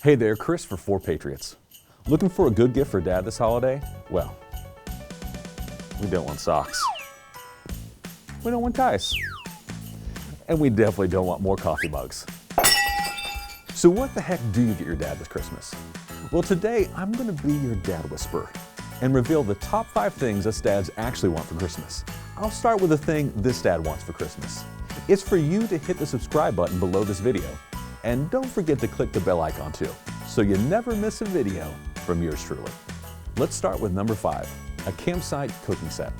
Hey there, Chris for 4 Patriots. Looking for a good gift for Dad this holiday? Well, we don't want socks. We don't want ties. And we definitely don't want more coffee mugs. So what the heck do you get your dad this Christmas? Well, today I'm going to be your dad whisperer and reveal the top 5 things us dads actually want for Christmas. I'll start with the thing this dad wants for Christmas. It's for you to hit the subscribe button below this video. And don't forget to click the bell icon too, so you never miss a video from yours truly. Let's start with number 5, a campsite cooking set.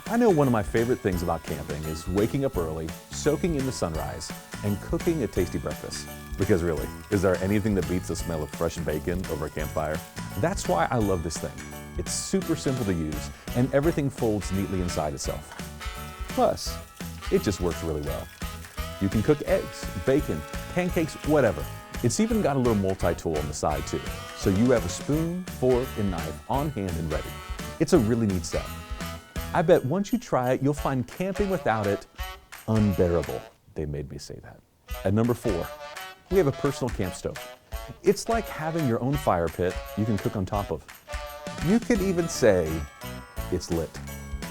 I know one of my favorite things about camping is waking up early, soaking in the sunrise, and cooking a tasty breakfast. Because really, is there anything that beats the smell of fresh bacon over a campfire? That's why I love this thing. It's super simple to use, and everything folds neatly inside itself. Plus, it just works really well. You can cook eggs, bacon, pancakes, whatever. It's even got a little multi-tool on the side too, so you have a spoon, fork, and knife on hand and ready. It's a really neat set. I bet once you try it, you'll find camping without it unbearable. They made me say that. At number 4, we have a personal camp stove. It's like having your own fire pit you can cook on top of. You could even say it's lit.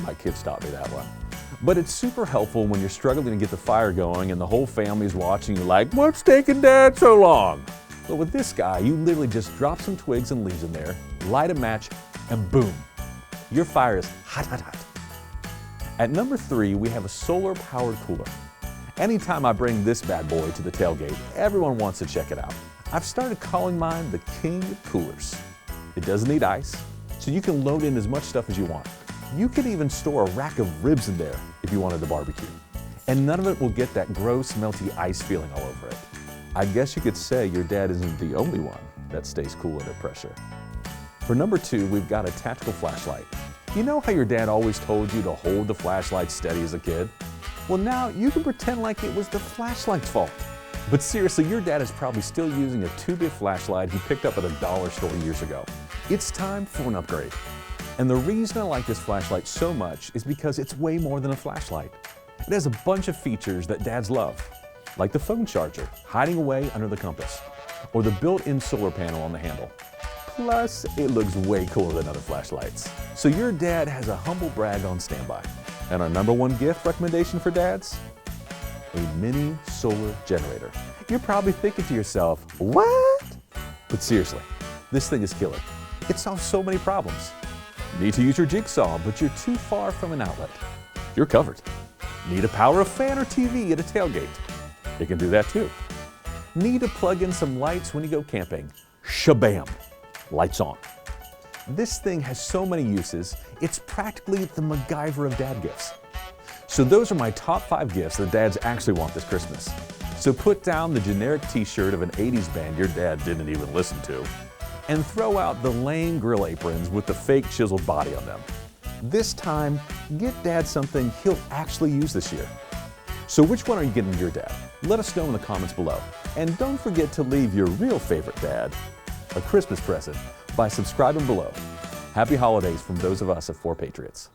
My kids taught me that one. But it's super helpful when you're struggling to get the fire going and the whole family's watching you like, what's taking Dad so long? But with this guy, you literally just drop some twigs and leaves in there, light a match, and boom, your fire is hot, hot, hot. At number 3, we have a solar-powered cooler. Anytime I bring this bad boy to the tailgate, everyone wants to check it out. I've started calling mine the king of coolers. It doesn't need ice, so you can load in as much stuff as you want. You could even store a rack of ribs in there if you wanted to barbecue. And none of it will get that gross, melty ice feeling all over it. I guess you could say your dad isn't the only one that stays cool under pressure. For number 2, we've got a tactical flashlight. You know how your dad always told you to hold the flashlight steady as a kid? Well, now you can pretend like it was the flashlight's fault. But seriously, your dad is probably still using a 2-bit flashlight he picked up at a dollar store years ago. It's time for an upgrade. And the reason I like this flashlight so much is because it's way more than a flashlight. It has a bunch of features that dads love, like the phone charger hiding away under the compass, or the built-in solar panel on the handle. Plus, it looks way cooler than other flashlights. So your dad has a humble brag on standby. And our number 1 gift recommendation for dads? A mini solar generator. You're probably thinking to yourself, what? But seriously, this thing is killer. It solves so many problems. Need to use your jigsaw, but you're too far from an outlet. You're covered. Need to power a fan or TV at a tailgate. It can do that too. Need to plug in some lights when you go camping. Shabam! Lights on. This thing has so many uses, it's practically the MacGyver of dad gifts. So those are my top 5 gifts that dads actually want this Christmas. So put down the generic t-shirt of an 80s band your dad didn't even listen to, and throw out the lame grill aprons with the fake chiseled body on them. This time, get Dad something he'll actually use this year. So which one are you getting your dad? Let us know in the comments below. And don't forget to leave your real favorite dad a Christmas present by subscribing below. Happy holidays from those of us at 4 Patriots.